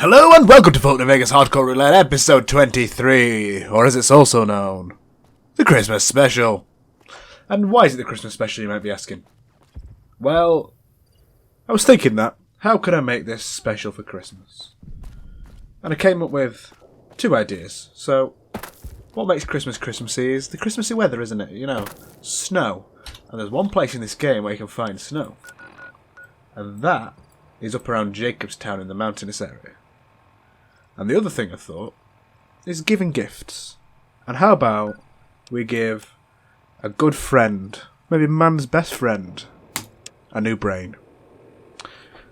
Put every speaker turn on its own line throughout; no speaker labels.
Hello and welcome to Fallout New Vegas Hardcore Roulette episode 23, or as it's also known, the Christmas Special. And why is it the Christmas Special, you might be asking? Well, I was thinking that, how can I make this special for Christmas? And I came up with two ideas. So, what makes Christmas Christmassy is the Christmassy weather, isn't it? You know, snow. And there's one place in this game where you can find snow. And that is up around Jacobstown in the mountainous area. And the other thing I thought is giving gifts. And how about we give a good friend, maybe man's best friend, a new brain.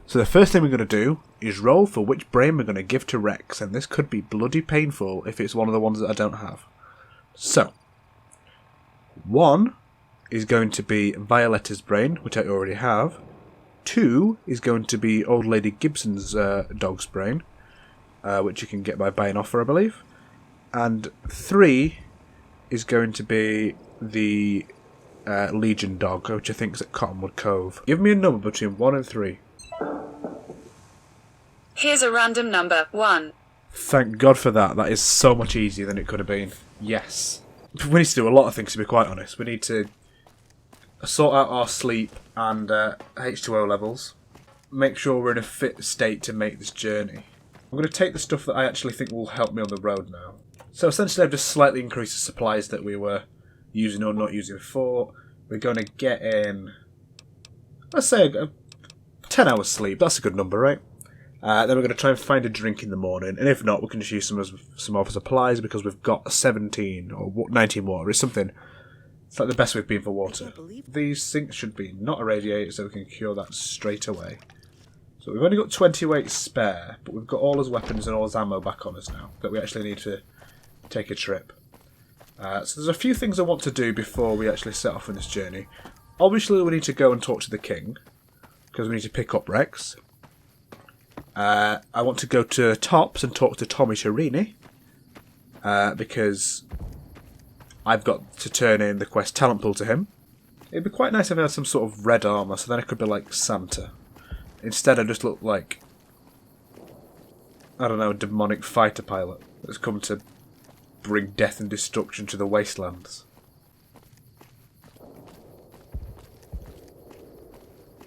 So the first thing we're going to do is roll for which brain we're going to give to Rex. And this could be bloody painful if it's one of the ones that I don't have. So, one is going to be Violetta's brain, which I already have. Two is going to be Old Lady Gibson's dog's brain, which you can get by buying off her, I believe. And three is going to be the Legion dog, which I think is at Cottonwood Cove. Give me a number between 1 and 3.
Here's a random number, 1.
Thank God for that. That is so much easier than it could have been. Yes. We need to do a lot of things, to be quite honest. We need to sort out our sleep and H2O levels. Make sure we're in a fit state to make this journey. I'm going to take the stuff that I actually think will help me on the road now. So essentially I've just slightly increased the supplies that we were using or not using before. We're going to get in, let's say, 10 hours sleep. That's a good number, right? Then we're going to try and find a drink in the morning. And if not, we can just use some of the supplies because we've got 17 or 19 water. It's something. It's like the best we've been for water. These sinks should be not irradiated, so we can cure that straight away. So we've only got 20 weight spare, but we've got all his weapons and all his ammo back on us now that we actually need to take a trip. So there's a few things I want to do before we actually set off on this journey. Obviously we need to go and talk to the king, because we need to pick up Rex. I want to go to Tops and talk to Tommy Cherini, because I've got to turn in the quest talent pool to him. It'd be quite nice if I had some sort of red armour, so then I could be like Santa. Instead I just look like, I don't know, a demonic fighter pilot that's come to bring death and destruction to the wastelands.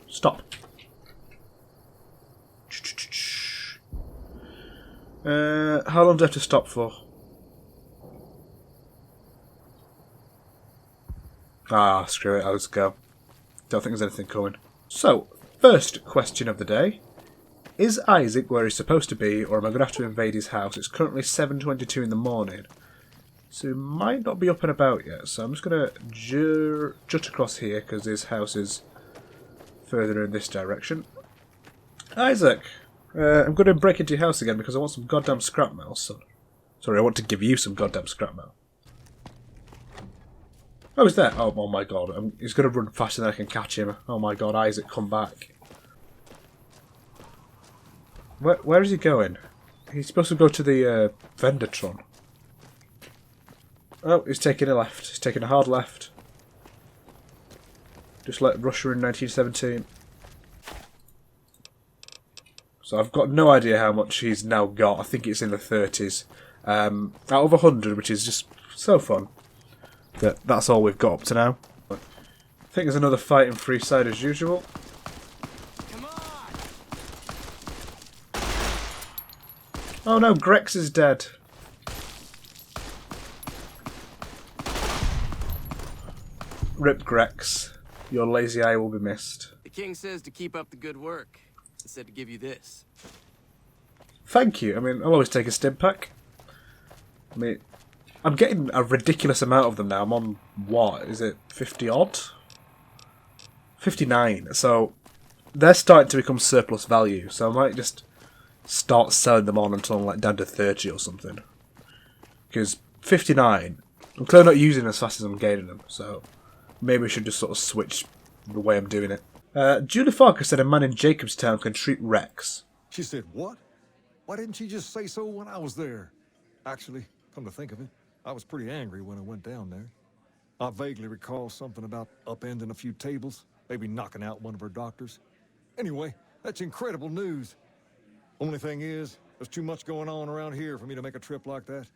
Stop. How long do I have to stop for? Ah, screw it, I'll just go. Don't think there's anything coming. So, first question of the day. Is Isaac where he's supposed to be, or am I going to have to invade his house? It's currently 7:22 in the morning. So he might not be up and about yet. So I'm just going to jut across here, because his house is further in this direction. Isaac! I'm going to break into your house again, because I want some goddamn scrap metal, son. Sorry, I want to give you some goddamn scrap metal. Oh, he's there. Oh my god. He's going to run faster than I can catch him. Oh my god, Isaac, come back. Where is he going? He's supposed to go to the Vendertron. Oh, he's taking a left. He's taking a hard left. Just like Russia in 1917. So I've got no idea how much he's now got. I think it's in the 30s. Out of 100, which is just so fun. That's all we've got up to now. I think there's another fight in Freeside as usual.
Come on.
Oh no, Grex is dead. Rip Grex. Your lazy eye will be missed.
The king says to keep up the good work. He said to give you this.
Thank you. I mean, I'll always take a stim pack. I mean, I'm getting a ridiculous amount of them now. I'm on, what, is it 50 odd? 59. So, they're starting to become surplus value. So I might just start selling them on until I'm like down to 30 or something. Because 59, I'm clearly not using as fast as I'm gaining them. So, maybe we should just sort of switch the way I'm doing it. Julie Farker said a man in Jacobstown can treat Rex.
She said, what? Why didn't she just say so when I was there? Actually, come to think of it, I was pretty angry when I went down there. I vaguely recall something about upending a few tables, maybe knocking out one of her doctors. Anyway, that's incredible news. Only thing is, There's too much going on around here for me to make a trip like that.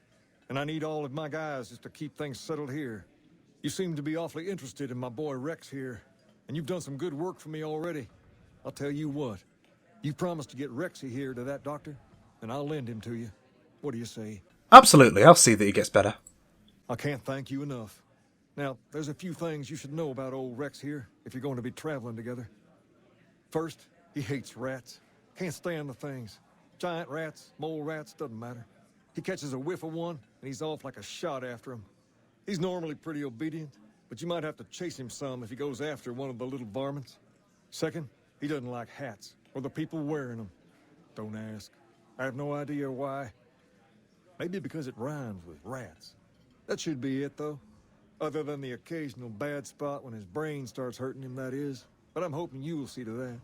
And I need all of my guys just to keep things settled here. You seem to be awfully interested in my boy Rex here, and you've done some good work for me already. I'll tell you what, you promised to get Rexy here to that doctor, and I'll lend him to you. What do you say?
Absolutely, I'll see that he gets better.
I can't thank you enough. Now, there's a few things you should know about old Rex here if you're going to be traveling together. First, he hates rats. Can't stand the things. Giant rats, mole rats, doesn't matter. He catches a whiff of one, and he's off like a shot after him. He's normally pretty obedient, but you might have to chase him some if he goes after one of the little varmints. Second, he doesn't like hats, or the people wearing them. Don't ask. I have no idea why. Maybe because it rhymes with rats. That should be it, though. Other than the occasional bad spot when his brain starts hurting him, that is. But I'm hoping you will see to that.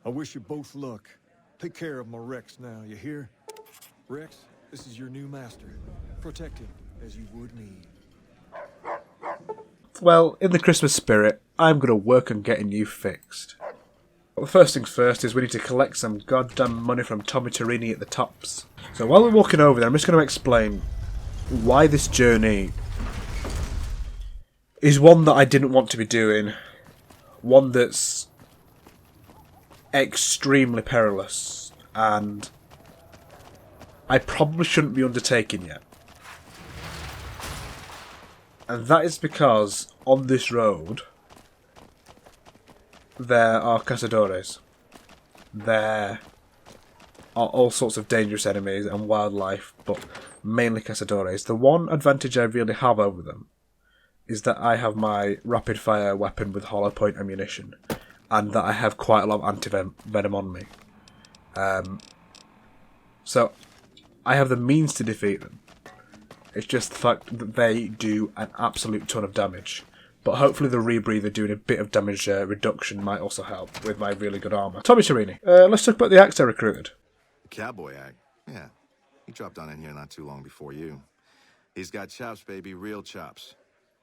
I wish you both luck. Take care of my Rex now, you hear? Rex, this is your new master. Protect him as you would me.
Well, in the Christmas spirit, I'm going to work on getting you fixed. Well, the first things first is we need to collect some goddamn money from Tommy Torini at the Tops. So while we're walking over there, I'm just going to explain why this journey is one that I didn't want to be doing. One that's extremely perilous, and I probably shouldn't be undertaking yet. And that is because on this road there are cazadores. There are all sorts of dangerous enemies and wildlife, but mainly cazadores. The one advantage I really have over them is that I have my rapid fire weapon with hollow point ammunition, and that I have quite a lot of anti-venom on me. So I have the means to defeat them. It's just the fact that they do an absolute ton of damage. But hopefully the rebreather doing a bit of damage reduction might also help with my really good armour. Tommy Torini, let's talk about the axe I recruited.
Cowboy act? Yeah. He dropped on in here not too long before you. He's got chops, baby, real chops.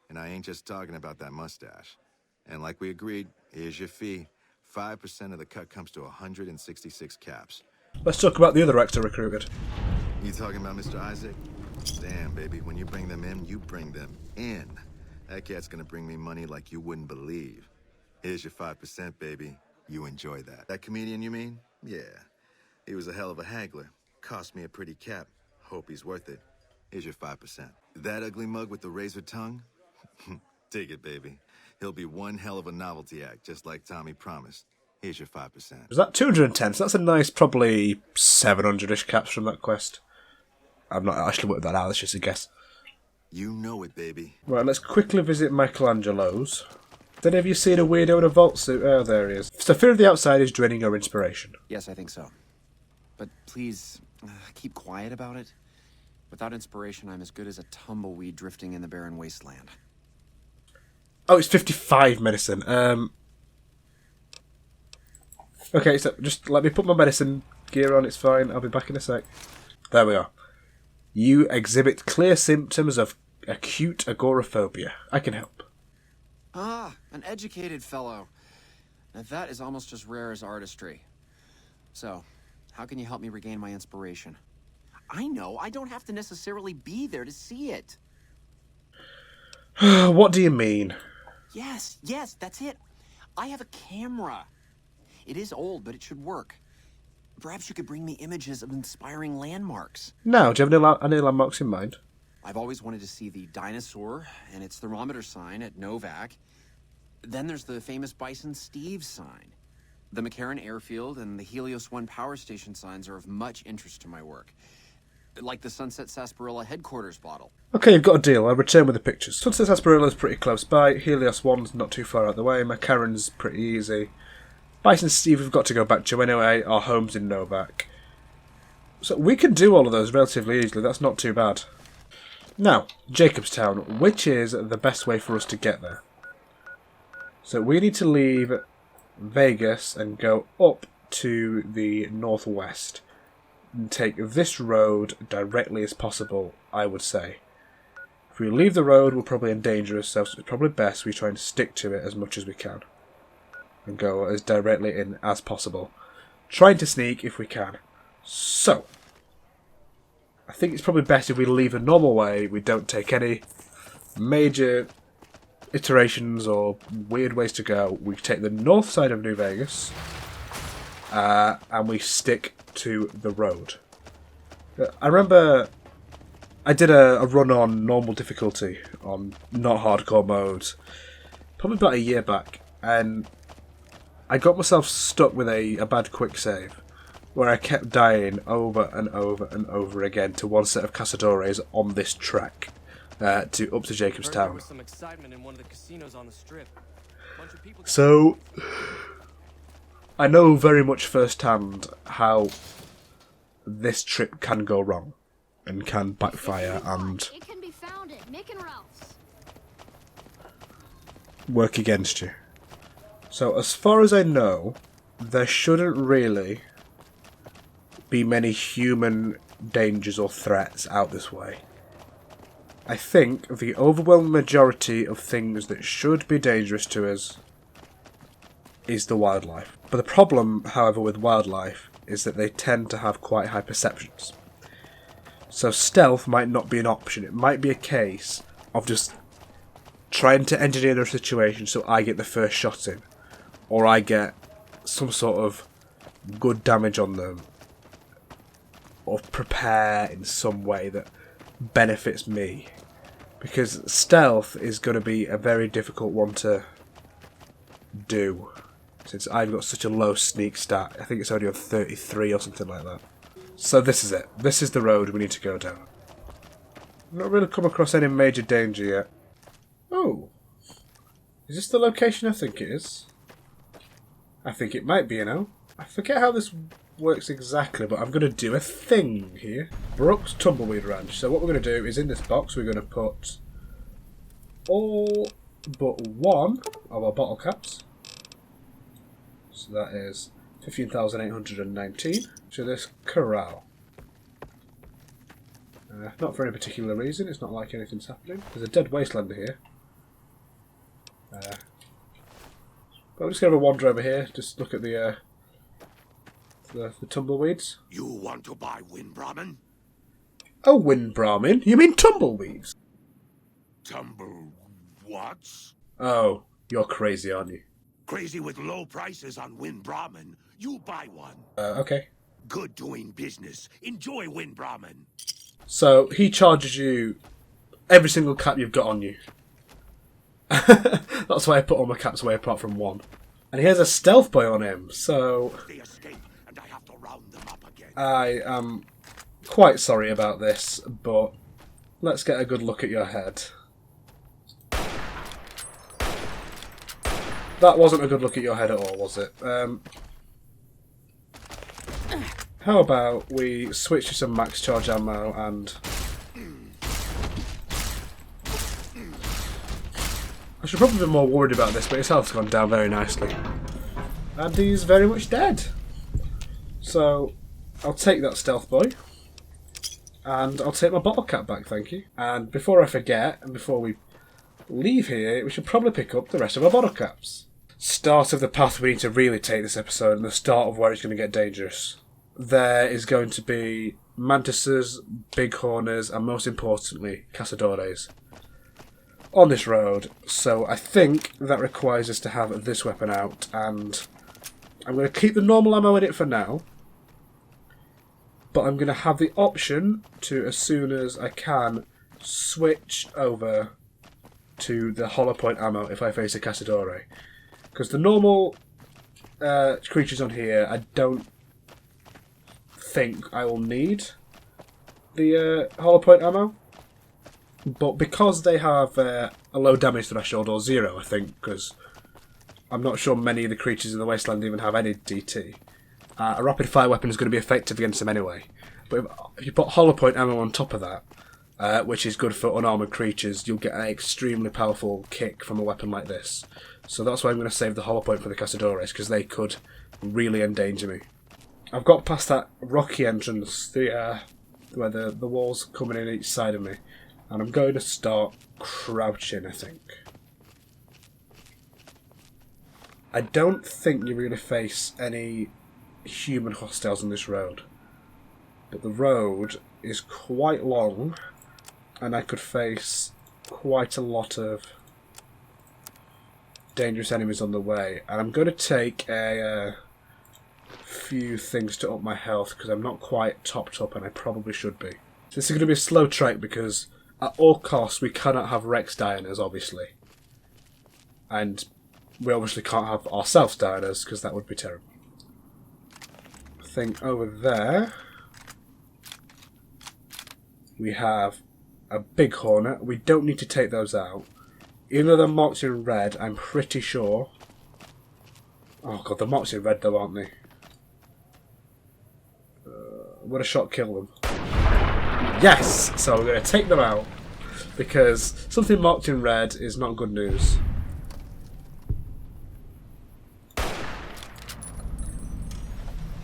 And I ain't just talking about that mustache. And like we agreed, here's your fee. 5% of the cut comes to 166 caps.
Let's talk about the other axe I recruited.
You talking about Mr. Isaac? Damn, baby, when you bring them in, you bring them in. That cat's gonna bring me money like you wouldn't believe. Here's your 5%, baby. You enjoy that. That comedian, you mean? Yeah. He was a hell of a haggler. Cost me a pretty cap. Hope he's worth it. Here's your 5%. That ugly mug with the razor tongue? Take it, baby. He'll be one hell of a novelty act, just like Tommy promised. Here's your 5%.
Was that 210? So that's a nice, probably 700-ish caps from that quest. I've not actually worked that out, that's just a guess.
You know it, baby.
Right, let's quickly visit Michelangelo's. Did any of you seen a weirdo in a vault suit? Oh, there he is. So fear of the outside is draining your inspiration.
Yes, I think so. But please, keep quiet about it. Without inspiration, I'm as good as a tumbleweed drifting in the barren wasteland.
Oh, it's 55 medicine. Okay, so just let me put my medicine gear on, it's fine. I'll be back in a sec. There we are. You exhibit clear symptoms of acute agoraphobia. I can help.
Ah, an educated fellow. Now that is almost as rare as artistry. So, how can you help me regain my inspiration? I know, I don't have to necessarily be there to see it.
What do you mean?
Yes, that's it. I have a camera. It is old, but it should work. Perhaps you could bring me images of inspiring landmarks.
Now, do you have any landmarks in mind?
I've always wanted to see the dinosaur and its thermometer sign at Novak. Then there's the famous Bison Steve sign. The McCarran Airfield and the Helios 1 power station signs are of much interest to my work. Like the Sunset Sarsaparilla headquarters bottle.
Okay, you've got a deal. I'll return with the pictures. Sunset Sarsaparilla is pretty close by. Helios 1's not too far out of the way. McCarran's pretty easy. Bison Steve we've got to go back to anyway. Our home's in Novak. So we can do all of those relatively easily. That's not too bad. Now, Jacobstown. Which is the best way for us to get there? So we need to leave Vegas and go up to the northwest. And take this road directly as possible, I would say. If we leave the road, we'll probably endanger ourselves. So it's probably best we try and stick to it as much as we can. And go as directly in as possible. Trying to sneak if we can. So, I think it's probably best if we leave the normal way. We don't take any major iterations or weird ways to go. We take the north side of New Vegas and we stick to the road. I remember I did a run on normal difficulty on not hardcore mode probably about a year back, and I got myself stuck with a bad quick save where I kept dying over and over and over again to one set of cazadores on this track up to
There
Jacobstown.
was some excitement in one of the casinos on the strip. Bunch of people.
So I know very much firsthand how this trip can go wrong and can backfire and
It can be found at Mick and Ralph's.
work against you. So as far as I know, there shouldn't really be many human dangers or threats out this way. I think the overwhelming majority of things that should be dangerous to us is the wildlife. But the problem, however, with wildlife is that they tend to have quite high perceptions. So stealth might not be an option. It might be a case of just trying to engineer the situation so I get the first shot in, or I get some sort of good damage on them, or prepare in some way that benefits me. Because stealth is going to be a very difficult one to do, since I've got such a low sneak stat. I think it's only on 33 or something like that. So this is it. This is the road we need to go down. I've not really come across any major danger yet. Oh. Is this the location I think it is? I think it might be, you know. I forget how this works exactly, but I'm going to do a thing here. Brooks Tumbleweed Ranch. So what we're going to do is in this box we're going to put all but one of our bottle caps. So that is 15,819 to this corral. Not for any particular reason, it's not like anything's happening. There's a dead wastelander here. But I'm just going to have a wander over here, just look at the tumbleweeds.
You want to buy Wind Brahmin?
Oh, wind Brahmin? You mean tumbleweeds?
Tumble what?
Oh, you're crazy, aren't you?
Crazy with low prices on Wind Brahmin. You buy one.
Okay.
Good doing business. Enjoy Wind Brahmin.
So, he charges you every single cap you've got on you. That's why I put all my caps away apart from one. And he has a stealth boy on him, so
They escape, and I have to round them up again.
I am quite sorry about this, but let's get a good look at your head. That wasn't a good look at your head at all, was it? How about we switch to some max charge ammo and... I should probably be more worried about this, but his health's gone down very nicely. And he's very much dead. So, I'll take that stealth boy. And I'll take my bottle cap back, thank you. And before I forget, and before we leave here, we should probably pick up the rest of our bottle caps. Start of the path we need to really take this episode, and the start of where it's going to get dangerous. There is going to be mantises, bighorners, and most importantly, cazadores on this road. So I think that requires us to have this weapon out, and I'm going to keep the normal ammo in it for now, but I'm going to have the option to, as soon as I can, switch over to the hollow point ammo if I face a cazadore. Because the normal creatures on here, I don't think I will need the hollow point ammo. But because they have a low damage threshold, or 0, I think, because I'm not sure many of the creatures in the wasteland even have any DT, a rapid fire weapon is going to be effective against them anyway. But if you put hollow point ammo on top of that, which is good for unarmoured creatures, you'll get an extremely powerful kick from a weapon like this. So that's why I'm going to save the hollow point for the cazadores, because they could really endanger me. I've got past that rocky entrance, where the walls coming in each side of me, and I'm going to start crouching, I think. I don't think you really face any human hostiles on this road, But the road is quite long, and I could face quite a lot of dangerous enemies on the way. And I'm going to take a few things to up my health, because I'm not quite topped up, and I probably should be. So this is going to be a slow trek, because at all costs we cannot have Rex Diners, obviously. And we obviously can't have ourselves diners, because that would be terrible. I think over there we have a big hornet. We don't need to take those out. Even though they're marked in red, I'm pretty sure... Oh god, they're marked in red though, aren't they? Would a shot kill them? Yes! So we're going to take them out, because something marked in red is not good news.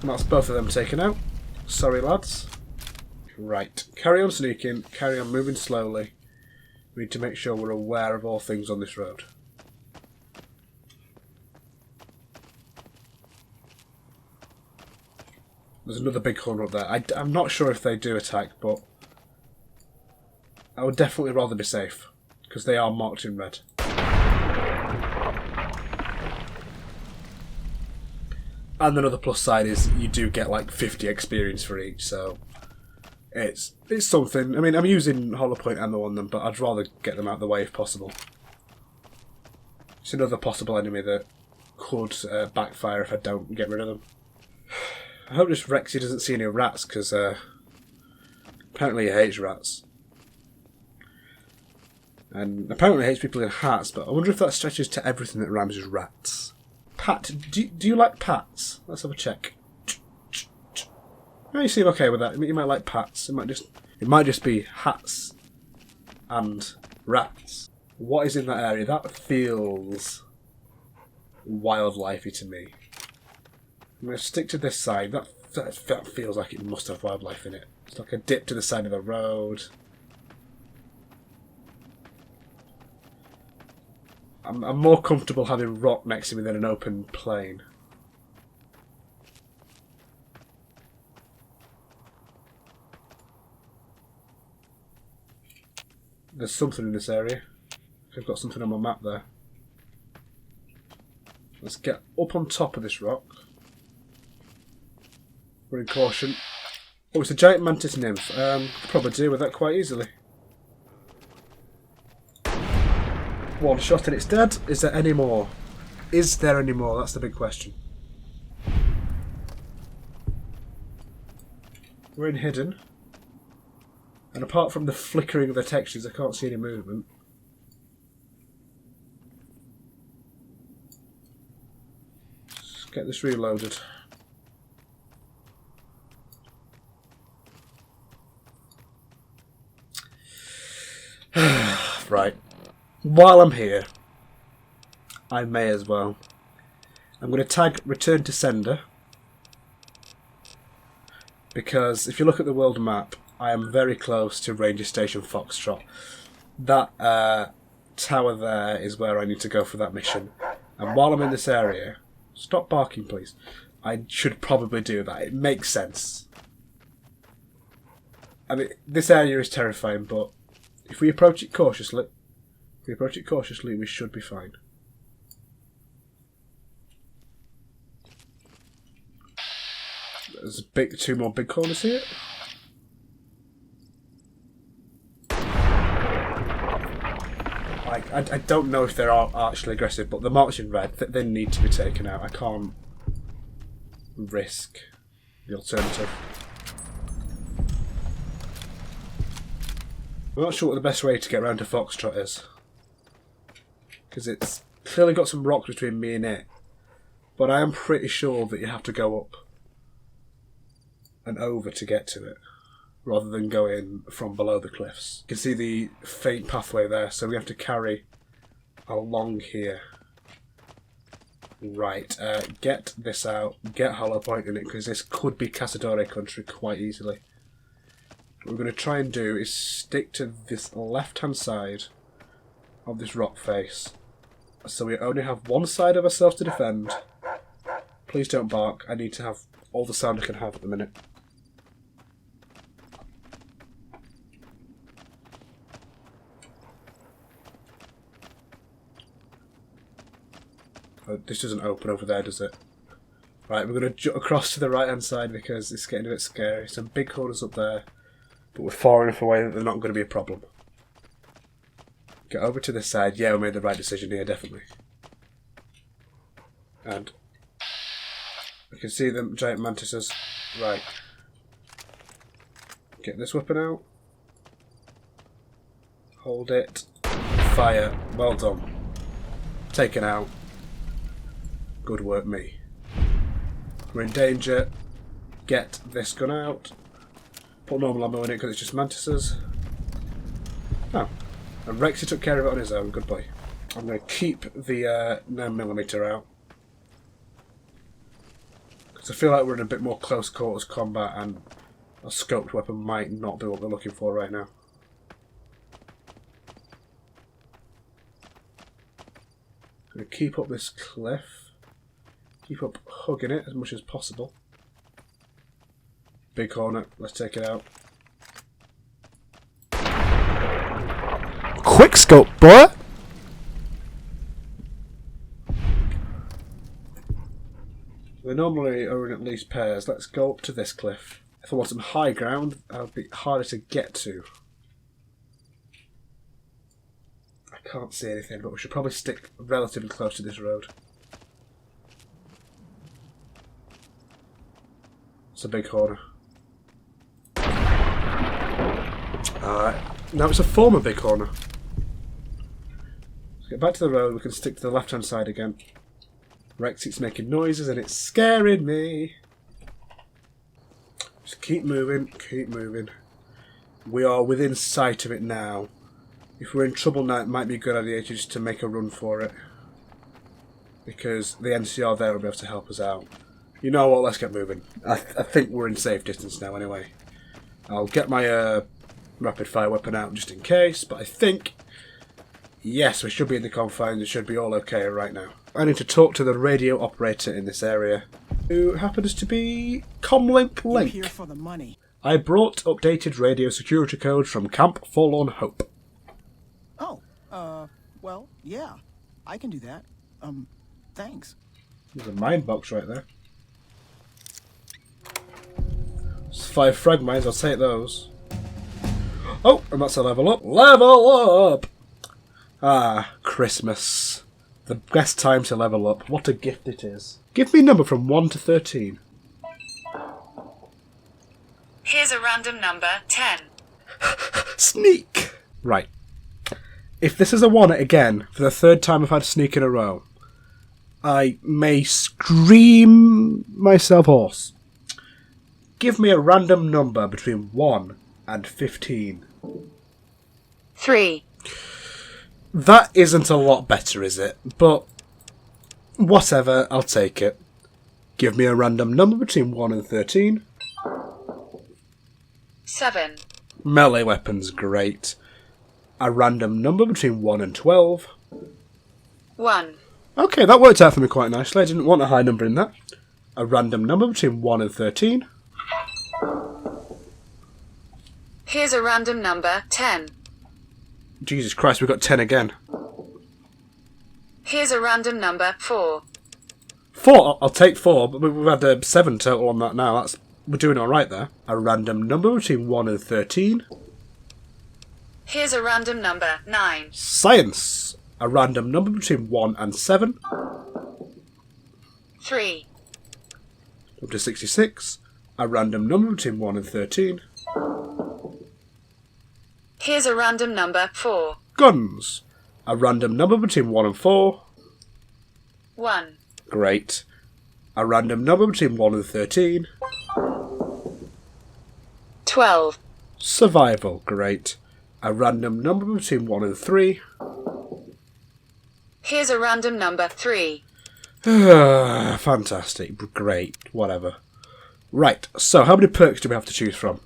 And that's both of them taken out. Sorry lads. Right, carry on sneaking, carry on moving slowly. We need to make sure we're aware of all things on this road. There's another big corner up there. I'm not sure if they do attack, but I would definitely rather be safe, because they are marked in red. And another plus side is you do get like 50 experience for each, so it's something. I mean, I'm using Hollow Point ammo on them, but I'd rather get them out of the way if possible. It's another possible enemy that could backfire if I don't get rid of them. I hope this Rexy doesn't see any rats, because apparently he hates rats. And apparently he hates people in hats, but I wonder if that stretches to everything that rhymes with rats. Pat, do you like pats? Let's have a check. Oh, you seem okay with that. You might like pats. It might just be hats and rats. What is in that area? That feels wildlifey to me. I'm going to stick to this side. That feels like it must have wildlife in it. It's like a dip to the side of the road. I'm more comfortable having rock next to me than an open plain. There's something in this area. I've got something on my map there. Let's get up on top of this rock. We're in caution. Oh, it's a giant mantis nymph. Could probably deal with that quite easily. One shot and it's dead. Is there any more? Is there any more? That's the big question. We're in hidden. And apart from the flickering of the textures, I can't see any movement. Let's get this reloaded. Right. While I'm here, I may as well. I'm going to tag return to sender, because if you look at the world map, I am very close to Ranger Station Foxtrot. That tower there is where I need to go for that mission. And while I'm in this area, stop barking please, I should probably do that. It makes sense. I mean, this area is terrifying, but if we approach it cautiously, we should be fine. There's two more big corners here. I don't know if they're actually aggressive, but the marks in red, they need to be taken out. I can't risk the alternative. I'm not sure what the best way to get around to Foxtrot is, because it's clearly got some rocks between me and it, but I am pretty sure that you have to go up and over to get to it, rather than go in from below the cliffs. You can see the faint pathway there, so we have to carry along here. Right, get this out, get Hollow Point in it, because this could be Casadore country quite easily. What we're going to try and do is stick to this left-hand side of this rock face, so we only have one side of ourselves to defend. Please don't bark, I need to have all the sound I can have at the minute. Oh, this doesn't open over there, does it? Right, we're going to jut across to the right-hand side because it's getting a bit scary. Some big corners up there, but we're far enough away that they're not going to be a problem. Get over to this side. Yeah, we made the right decision here, definitely. And we can see them giant mantises. Right. Get this weapon out. Hold it. Fire. Well done. Taken out. Good work, me. We're in danger. Get this gun out. Put normal ammo in it because it's just mantises. Oh. And Rexy took care of it on his own. Good boy. I'm going to keep the 9mm out. Because I feel like we're in a bit more close quarters combat and a scoped weapon might not be what we're looking for right now. I'm going to keep up this cliff. Keep up hugging it as much as possible. Big corner, let's take it out.
Quick scope, boy!
They normally are in at least pairs. Let's go up to this cliff. If I want some high ground, that'll be harder to get to. I can't see anything, but we should probably stick relatively close to this road. It's a big corner. Alright, now it's a former big corner. Let's get back to the road, we can stick to the left hand side again. Rexy's making noises and it's scaring me. Just keep moving, keep moving. We are within sight of it now. If we're in trouble now, it might be a good idea just to make a run for it. Because the NCR there will be able to help us out. You know what, let's get moving. I think we're in safe distance now anyway. I'll get my rapid fire weapon out just in case, but I think, yes, we should be in the confines, it should be all okay right now. I need to talk to the radio operator in this area, who happens to be Comlink Link.
You're here for the money.
I brought updated radio security codes from Camp Forlorn Hope.
Oh, well, yeah, I can do that. Thanks.
There's a mine box right there. There's 5 frag mines, I'll take those. Oh, and that's a level up. Level up! Ah, Christmas. The best time to level up. What a gift it is. Give me a number from 1 to 13.
Here's a random number, 10.
Sneak! Right. If this is a 1 again, for the 3rd time I've had a sneak in a row, I may scream myself hoarse. Give me a random number between 1 and 15.
3.
That isn't a lot better, is it? But whatever, I'll take it. Give me a random number between 1 and 13.
7.
Melee weapons, great. A random number between 1 and 12.
1.
Okay, that worked out for me quite nicely. I didn't want a high number in that. A random number between 1 and 13.
Here's a random number, 10.
Jesus Christ, we got 10 again.
Here's a random number, 4.
4, I'll take 4, but we've had 7 total on that now. We're doing alright there. A random number between 1 and 13.
Here's a random number, 9.
Science. A random number between 1 and 7.
3.
Up to 66. A random number between 1 and 13.
Here's a random number, 4.
Guns. A random number between 1 and 4.
1.
Great. A random number between 1 and 13.
12.
Survival. Great. A random number between 1 and 3.
Here's a random number, 3.
Fantastic. Great. Whatever. Right, so how many perks do we have to choose from?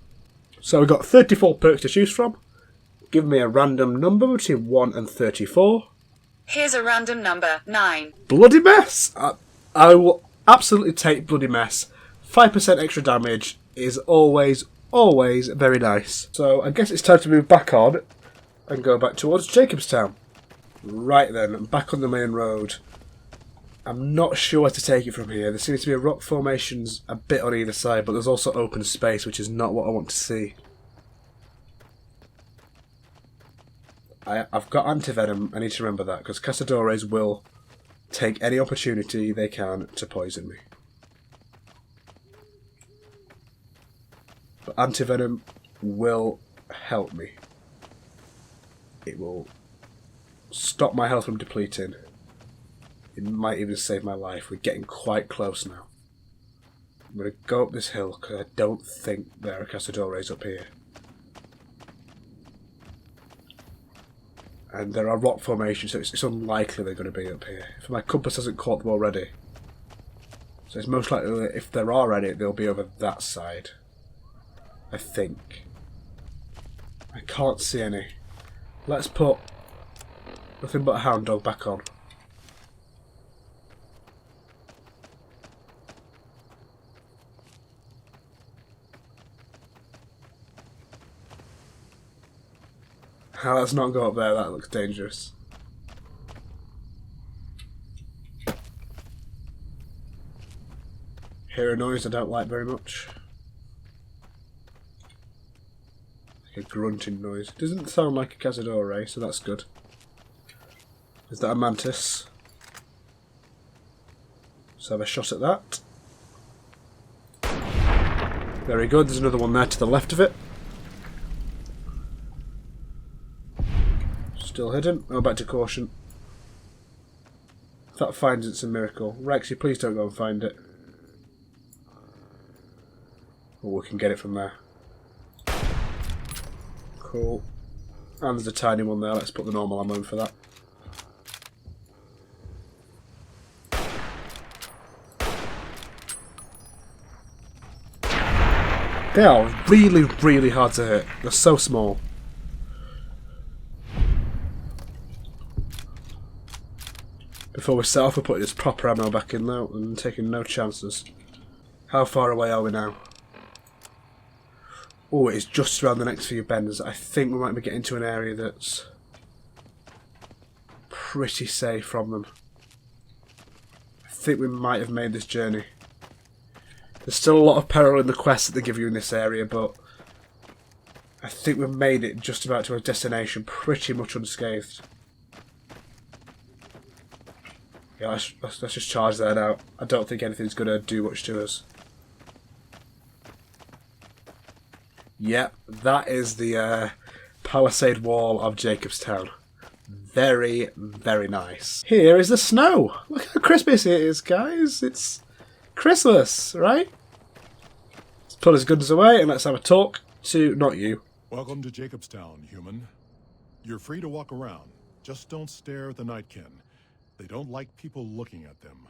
So we've got 34 perks to choose from. Give me a random number between 1 and 34.
Here's a random number, 9.
Bloody mess! I will absolutely take bloody mess. 5% extra damage is always very nice. So I guess it's time to move back on and go back towards Jacobstown. Right then, back on the main road. I'm not sure where to take it from here. There seems to be rock formations a bit on either side, but there's also open space, which is not what I want to see. I've got antivenom. I need to remember that, because Cazadores will take any opportunity they can to poison me. But antivenom will help me. It will stop my health from depleting. It might even save my life. We're getting quite close now. I'm going to go up this hill because I don't think there are Cazadores up here. And there are rock formations, so it's unlikely they're going to be up here. If my compass hasn't caught them already. So it's most likely that if there are any, they'll be over that side. I think. I can't see any. Let's put nothing but a hound dog back on. Let's not go up there, that looks dangerous. Hear a noise I don't like very much. Like a grunting noise. It doesn't sound like a Cazadore, so that's good. Is that a mantis? Let's have a shot at that. Very good, there's another one there to the left of it. Still hidden. Oh, back to caution. If that finds it's a miracle. Rexy, please don't go and find it. Oh, we can get it from there. Cool. And there's a tiny one there. Let's put the normal ammo in for that. They are really, really hard to hit. They're so small. Before we set off, we're putting this proper ammo back in though and taking no chances. How far away are we now? Oh, it's just around the next few bends. I think we might be getting to an area that's pretty safe from them. I think we might have made this journey. There's still a lot of peril in the quests that they give you in this area, but I think we've made it just about to our destination pretty much unscathed. Yeah, let's just charge that out. I don't think anything's going to do much to us. Yep, that is the palisade wall of Jacobstown. Very, very nice. Here is the snow. Look how Christmas it is, guys. It's Christmas, right? Let's put his guns away and let's have a talk to, not you.
Welcome to Jacobstown, human. You're free to walk around. Just don't stare at the Nightkin. They don't like people looking at them.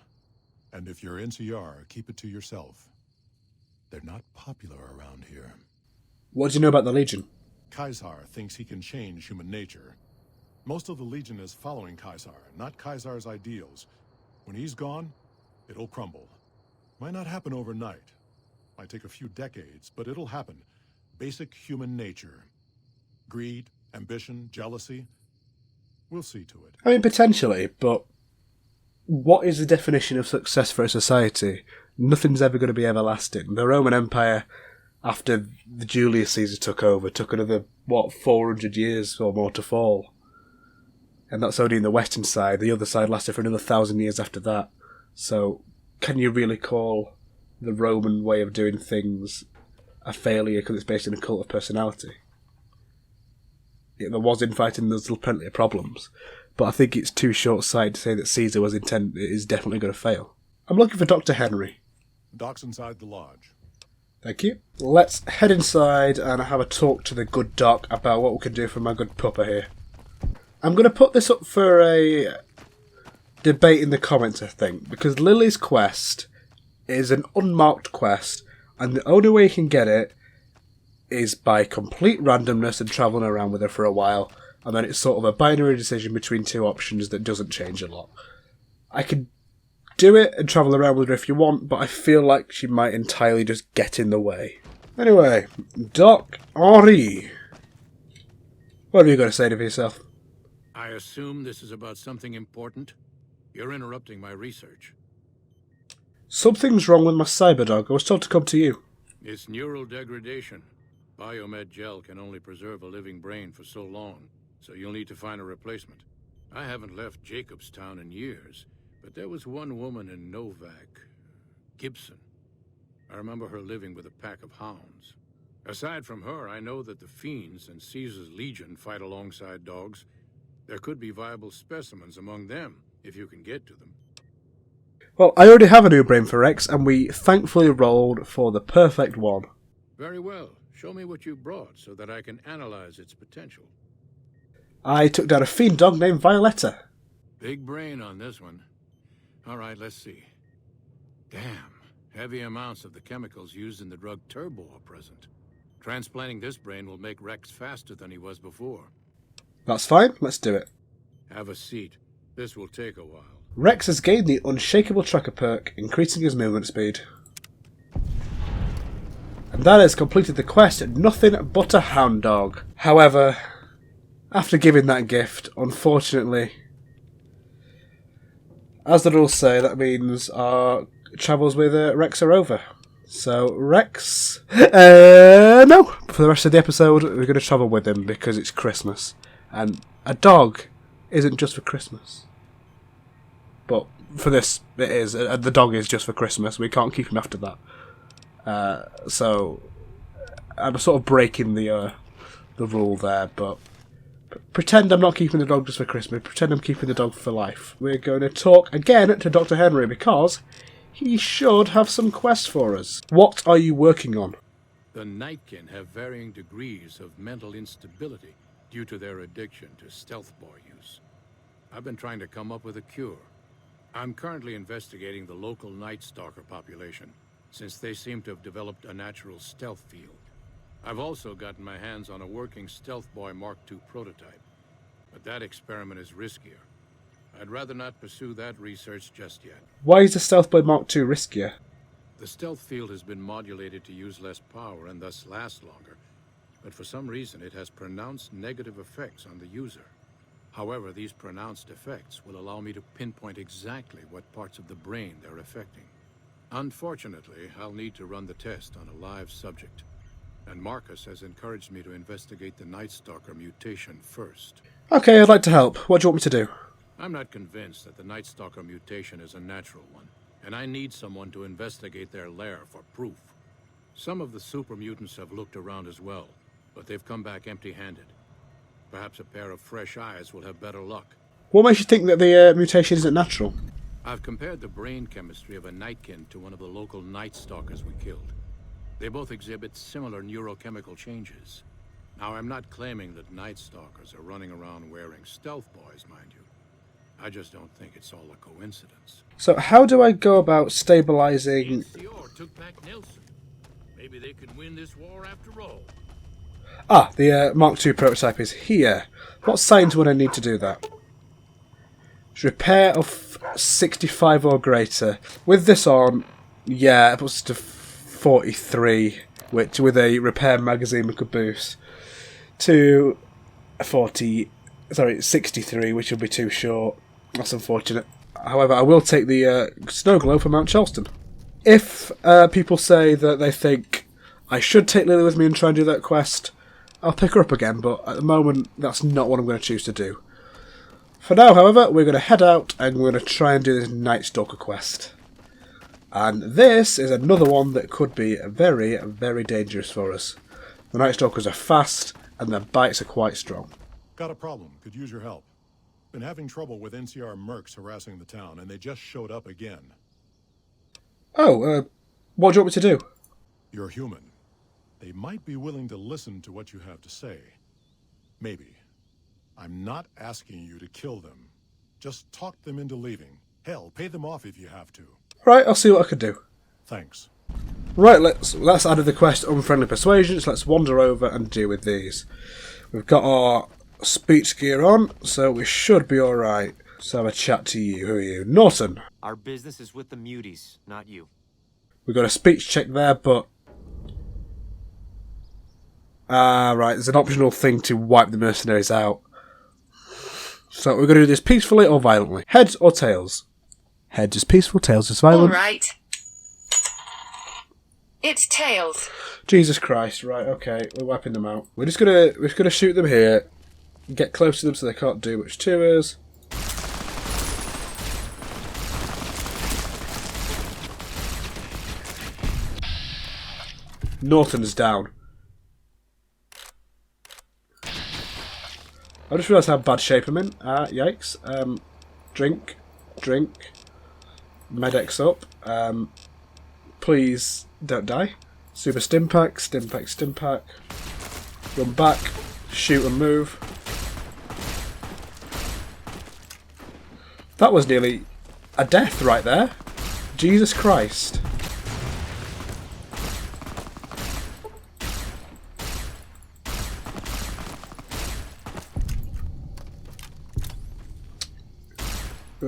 And if you're NCR, keep it to yourself. They're not popular around here.
What do you know about the Legion?
Caesar thinks he can change human nature. Most of the Legion is following Caesar, not Caesar's ideals. When he's gone, it'll crumble. Might not happen overnight. Might take a few decades, but it'll happen. Basic human nature. Greed, ambition, jealousy. We'll see to it.
I mean, potentially, but what is the definition of success for a society? Nothing's ever going to be everlasting. The Roman Empire, after the Julius Caesar took over, took another, 400 years or more to fall. And that's only in the western side. The other side lasted for another 1,000 years after that. So, can you really call the Roman way of doing things a failure because it's based on a cult of personality? Yeah, there was infighting, there's plenty of problems. But I think it's too short-sighted to say that Caesar is definitely going to fail. I'm looking for Dr. Henry.
Doc's inside the lodge.
Thank you. Let's head inside and have a talk to the good doc about what we can do for my good pupper here. I'm going to put this up for a debate in the comments, I think, because Lily's quest is an unmarked quest, and the only way you can get it is by complete randomness and travelling around with her for a while, and then it's sort of a binary decision between two options that doesn't change a lot. I could do it and travel around with her if you want, but I feel like she might entirely just get in the way. Anyway, Doc Henri, what have you got to say to yourself?
I assume this is about something important?
You're interrupting my research.
Something's wrong with my cyberdog. I was told to come to you.
It's neural degradation. Biomed gel can only preserve a living brain for so long, so you'll need to find a replacement. I haven't left Jacobstown in years, but there was one woman in Novak, Gibson. I remember her living with a pack of hounds. Aside from her, I know that the Fiends and Caesar's Legion fight alongside dogs. There could be viable specimens among them, if you can get to them.
Well, I already have a new brain for Rex, and we thankfully rolled for the perfect one.
Very well. Show me what you brought so that I can analyze its potential.
I took down a fiend dog named Violetta.
Big brain on this one. All right, let's see. Damn. Heavy amounts of the chemicals used in the drug Turbo are present. Transplanting this brain will make Rex faster than he was before.
That's fine, let's do it.
Have a seat. This will take a while.
Rex has gained the Unshakable Tracker perk, increasing his movement speed. And that has completed the quest, Nothing But a Hound Dog. However, after giving that gift, unfortunately, as the rules say, that means our travels with Rex are over. So, Rex... no! For the rest of the episode, we're going to travel with him because it's Christmas. And a dog isn't just for Christmas. But for this, it is. The dog is just for Christmas. We can't keep him after that. So, I'm sort of breaking the rule there, but pretend I'm not keeping the dog just for Christmas. Pretend I'm keeping the dog for life. We're going to talk again to Dr. Henry because he should have some quests for us. What are you working on?
The Nightkin have varying degrees of mental instability due to their addiction to stealth boy use. I've been trying to come up with a cure. I'm currently investigating the local Night Stalker population, since they seem to have developed a natural stealth field. I've also gotten my hands on a working Stealth Boy Mark II prototype, but that experiment is riskier. I'd rather not pursue that research just yet.
Why is the Stealth Boy Mark II riskier?
The stealth field has been modulated to use less power and thus last longer, but for some reason it has pronounced negative effects on the user. However, these pronounced effects will allow me to pinpoint exactly what parts of the brain they're affecting. Unfortunately, I'll need to run the test on a live subject, and Marcus has encouraged me to investigate the Night Stalker mutation first.
Okay, I'd like to help. What do you want me to do?
I'm not convinced that the Night Stalker mutation is a natural one, and I need someone to investigate their lair for proof. Some of the super mutants have looked around as well, but they've come back empty-handed. Perhaps a pair of fresh eyes will have better luck.
What makes you think that the mutation isn't natural?
I've compared the brain chemistry of a Nightkin to one of the local Night Stalkers we killed. They both exhibit similar neurochemical changes. Now, I'm not claiming that Night Stalkers are running around wearing stealth boys, mind you. I just don't think it's all a coincidence.
So how do I go about stabilizing...
NCR took back Nelson. Maybe they could win this war after all.
Ah, the Mark II prototype is here. What signs would I need to do that? Repair of 65 or greater. With this on, yeah, it puts it to 43, which with a repair magazine we could boost to 63, which will be too short. That's unfortunate. However, I will take the snow globe from Mount Charleston. If people say that they think I should take Lily with me and try and do that quest, I'll pick her up again, but at the moment, that's not what I'm going to choose to do. For now, however, we're going to head out and we're going to try and do this Night Stalker quest. And this is another one that could be very, very dangerous for us. The Night Stalkers are fast and their bites are quite strong.
Got a problem. Could use your help. Been having trouble with NCR mercs harassing the town, and they just showed up again.
Oh, what do you want me to do?
You're human. They might be willing to listen to what you have to say. Maybe. I'm not asking you to kill them. Just talk them into leaving. Hell, pay them off if you have to.
Right, I'll see what I can do.
Thanks.
Right, let's add to the quest Unfriendly Persuasions. Let's wander over and deal with these. We've got our speech gear on, so we should be alright. Let's have a chat to you. Who are you? Norton.
Our business is with the muties, not you.
We've got a speech check there, but... right, there's an optional thing to wipe the mercenaries out. So we're going to do this peacefully or violently. Heads or tails? Heads is peaceful, tails is violent.
Alright. It's tails.
Jesus Christ, right, okay, we're wiping them out. We're just gonna shoot them here, get close to them so they can't do much to us. Norton's down. I just realised how bad shape I'm in. Yikes. Drink. Medics up. Please don't die. Super Stimpack. Run back. Shoot and move. That was nearly a death right there. Jesus Christ.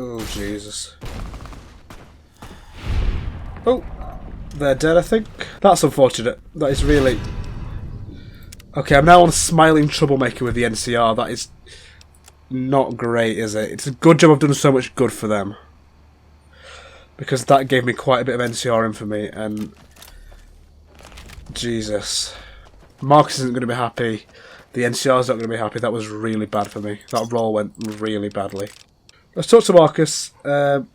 Oh, Jesus. Oh, they're dead, I think. That's unfortunate. That is really... Okay, I'm now on Smiling Troublemaker with the NCR. That is not great, is it? It's a good job I've done so much good for them. Because that gave me quite a bit of NCR in for me, and... Jesus. Marcus isn't going to be happy. The NCR's not going to be happy. That was really bad for me. That roll went really badly. Let's talk to Marcus. Just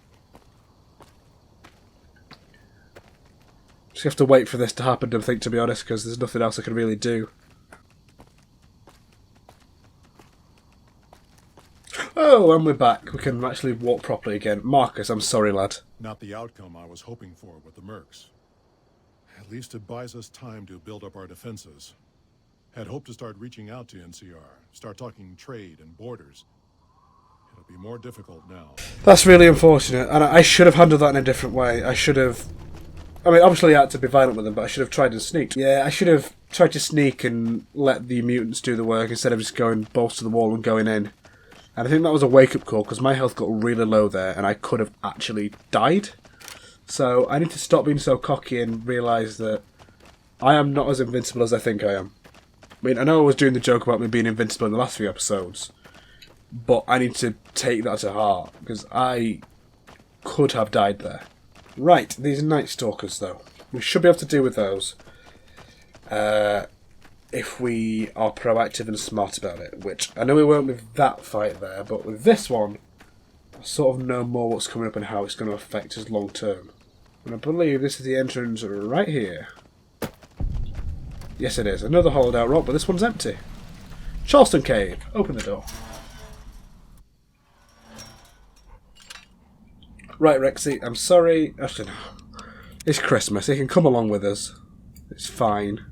have to wait for this to happen, I think, to be honest, because there's nothing else I can really do. Oh, and we're back. We can actually walk properly again. Marcus, I'm sorry, lad.
Not the outcome I was hoping for with the Mercs. At least it buys us time to build up our defenses. Had hoped to start reaching out to NCR, start talking trade and borders. It'll be more difficult now.
That's really unfortunate, and I should have handled that in a different way. I should have... I mean, obviously I had to be violent with them, but I should have tried and sneaked. Yeah, I should have tried to sneak and let the mutants do the work instead of just going balls to the wall and going in. And I think that was a wake-up call, because my health got really low there, and I could have actually died. So I need to stop being so cocky and realise that I am not as invincible as I think I am. I mean, I know I was doing the joke about me being invincible in the last few episodes, but I need to take that to heart, because I could have died there. Right, these Night Stalkers, though. We should be able to deal with those if we are proactive and smart about it, which I know we won't with that fight there, but with this one, I sort of know more what's coming up and how it's going to affect us long term. And I believe this is the entrance right here. Yes, it is. Another hollowed out rock, but this one's empty. Charleston Cave. Open the door. Right, Rexy, I'm sorry. Actually, no. It's Christmas. He can come along with us. It's fine.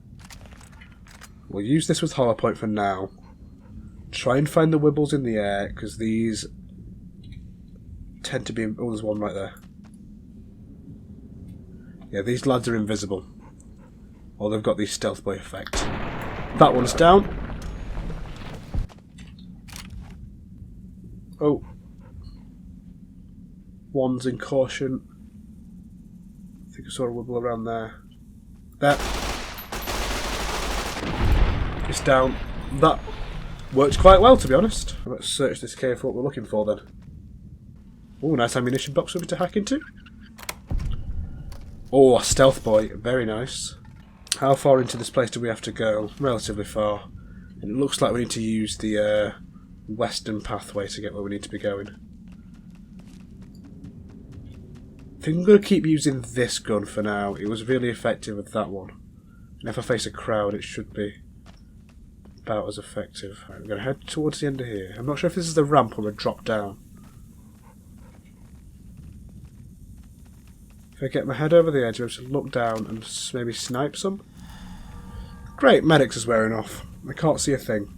We'll use this with Hollow Point for now. Try and find the Wibbles in the air, because these tend to be... Oh, there's one right there. Yeah, these lads are invisible. Or they've got the stealth boy effect. That one's down. Oh. One's in caution. I think I saw a wibble around there. There. It's down. That works quite well, to be honest. Let's search this cave for what we're looking for then. Oh, nice ammunition box for me to hack into. Oh, a stealth boy. Very nice. How far into this place do we have to go? Relatively far. And it looks like we need to use the western pathway to get where we need to be going. I think I'm going to keep using this gun for now. It was really effective with that one. And if I face a crowd, it should be about as effective. Right, I'm going to head towards the end of here. I'm not sure if this is the ramp or a drop down. If I get my head over the edge, I'll just look down and maybe snipe some. Great, medics is wearing off. I can't see a thing.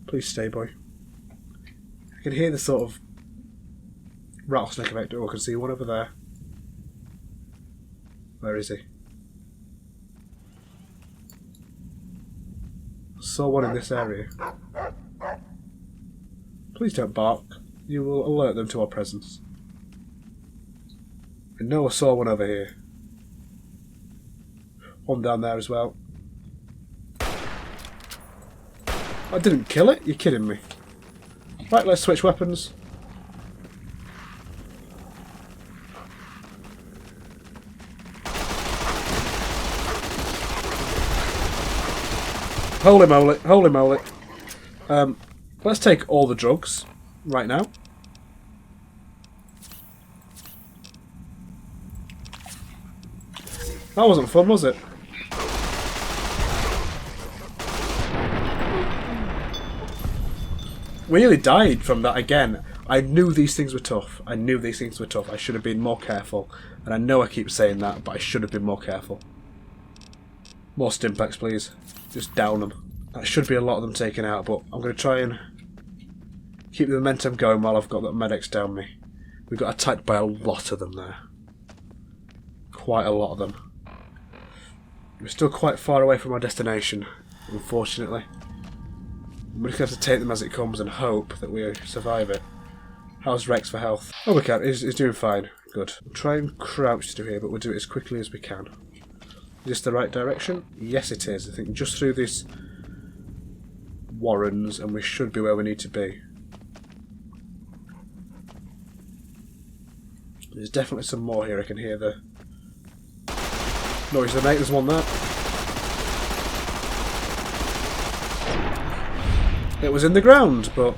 Please stay, boy. I can hear the sort of rattlesnake effect. Oh, I can see one over there. Where is he? I saw one in this area. Please don't bark. You will alert them to our presence. I know I saw one over here. One down there as well. I didn't kill it? You're kidding me. Right, let's switch weapons. Holy moly, holy moly. Let's take all the drugs right now. That wasn't fun, was it? We nearly died from that again. I knew these things were tough. I knew these things were tough. I should have been more careful. And I know I keep saying that, but I should have been more careful. More stimpaks, please. Just down them. That should be a lot of them taken out, but I'm going to try and keep the momentum going while I've got that medics down me. We got attacked by a lot of them there. Quite a lot of them. We're still quite far away from our destination, unfortunately. We're just going to have to take them as it comes and hope that we survive it. How's Rex for health? Oh, we can. He's doing fine. Good. We'll try and crouch to do here, but we'll do it as quickly as we can. Is this the right direction? Yes, it is. I think just through these warrens, and we should be where we need to be. There's definitely some more here. I can hear the noise of the mate. There's one there. It was in the ground, but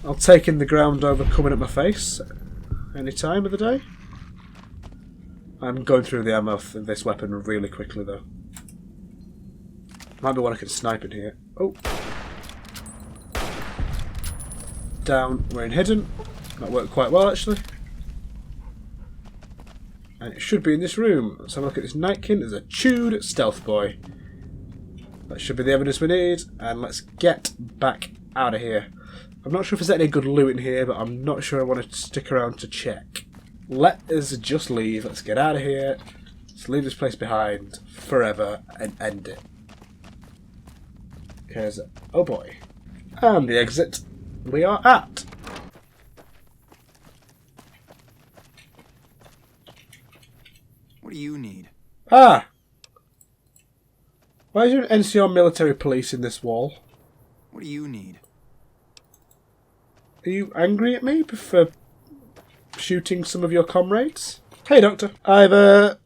I'll take in the ground over coming at my face any time of the day. I'm going through the ammo of this weapon really quickly, though. Might be one I can snipe in here. Oh. Down. We're in hidden. That worked quite well, actually. And it should be in this room. Let's have a look at this nightkin. There's a chewed stealth boy. That should be the evidence we need. And let's get back out of here. I'm not sure if there's any good loot in here, but I'm not sure I want to stick around to check. Let us just leave. Let's get out of here. Let's leave this place behind forever and end it. Because, oh boy. And the exit we are at.
What do you need?
Ah! Why is there an NCR military police in this wall?
What do you need?
Are you angry at me for shooting some of your comrades? Hey, Doctor. I've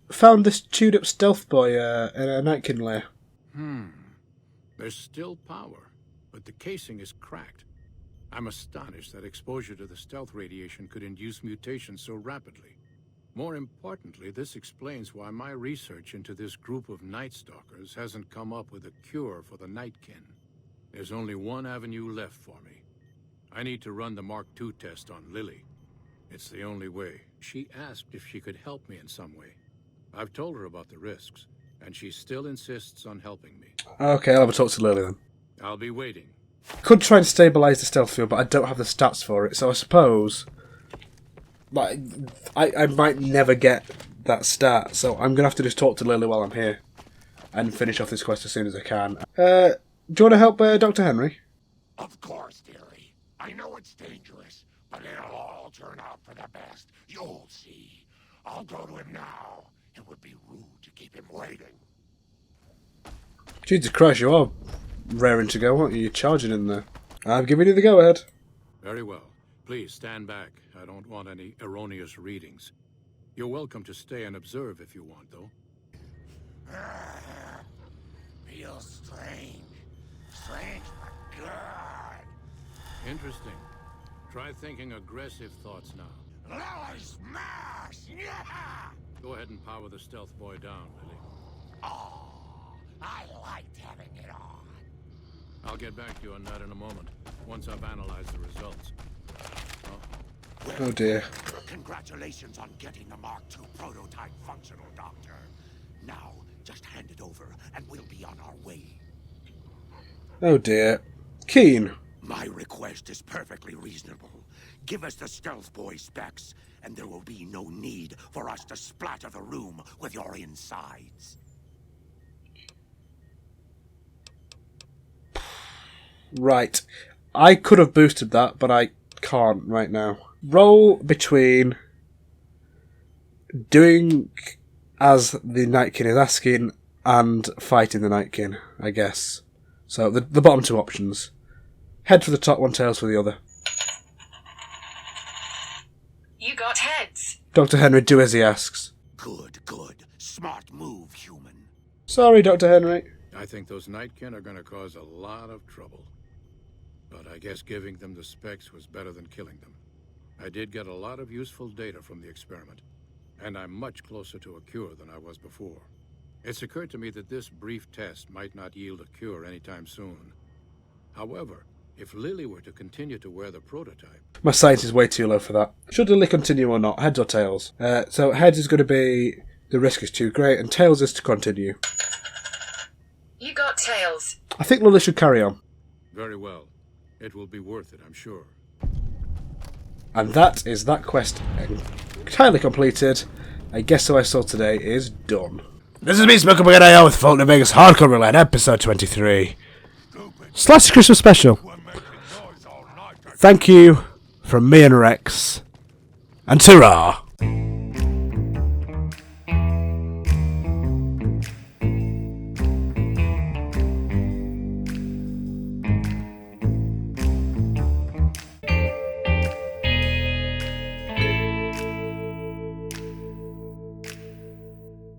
found this chewed up stealth boy in a nightkin lair.
There's still power, but the casing is cracked. I'm astonished that exposure to the stealth radiation could induce mutations so rapidly. More importantly, this explains why my research into this group of Night Stalkers hasn't come up with a cure for the Nightkin. There's only one avenue left for me. I need to run the Mark II test on Lily. It's the only way. She asked if she could help me in some way. I've told her about the risks, and she still insists on helping me.
Okay, I'll have a talk to Lily then.
I'll be waiting.
Could try and stabilise the stealth field, but I don't have the stats for it, so I suppose like I might never get that stat, so I'm going to have to just talk to Lily while I'm here and finish off this quest as soon as I can. Do you want to help Dr. Henry?
Of course, dearie. I know it's dangerous, but it'll all turn out for the best. You'll see. I'll go to him now. It would be rude to keep him waiting.
Jesus Christ, you are raring to go, aren't you? You're charging in there. I'm giving you the go-ahead.
Very well. Please stand back. I don't want any erroneous readings. You're welcome to stay and observe if you want, though.
Feels strange. Strange but good.
Interesting. Try thinking aggressive thoughts now.
Lily smash! Yeah!
Go ahead and power the stealth boy down, Lily.
Oh, I liked having it on.
I'll get back to you on that in a moment, once I've analyzed the results.
Oh dear.
Congratulations on getting the Mark II prototype functional, Doctor. Now, just hand it over and we'll be on our way.
Oh dear. Keen.
My request is perfectly reasonable. Give us the stealth boy specs, and there will be no need for us to splatter the room with your insides.
Right. I could have boosted that, but I can't right now. Roll between doing as the Nightkin is asking and fighting the Nightkin, I guess. So the bottom two options. Head for the top one, tails for the other.
You got heads.
Dr. Henry, do as he asks.
Good, good. Smart move, human.
Sorry, Dr. Henry.
I think those Nightkin are going to cause a lot of trouble. But I guess giving them the specs was better than killing them. I did get a lot of useful data from the experiment, and I'm much closer to a cure than I was before. It's occurred to me that this brief test might not yield a cure anytime soon. However, if Lily were to continue to wear the prototype...
My science is way too low for that. Should Lily continue or not? Heads or tails? So heads is going to be the risk is too great, and tails is to continue.
You got tails.
I think Lily should carry on.
Very well. It will be worth it, I'm sure.
And that is that quest entirely completed. I guess who I saw today is done. This is me, Smoker Brigade with Fulton in Vegas Hardcore Roulette, episode 23. / Christmas special. Thank you from me and Rex. And ta-ra!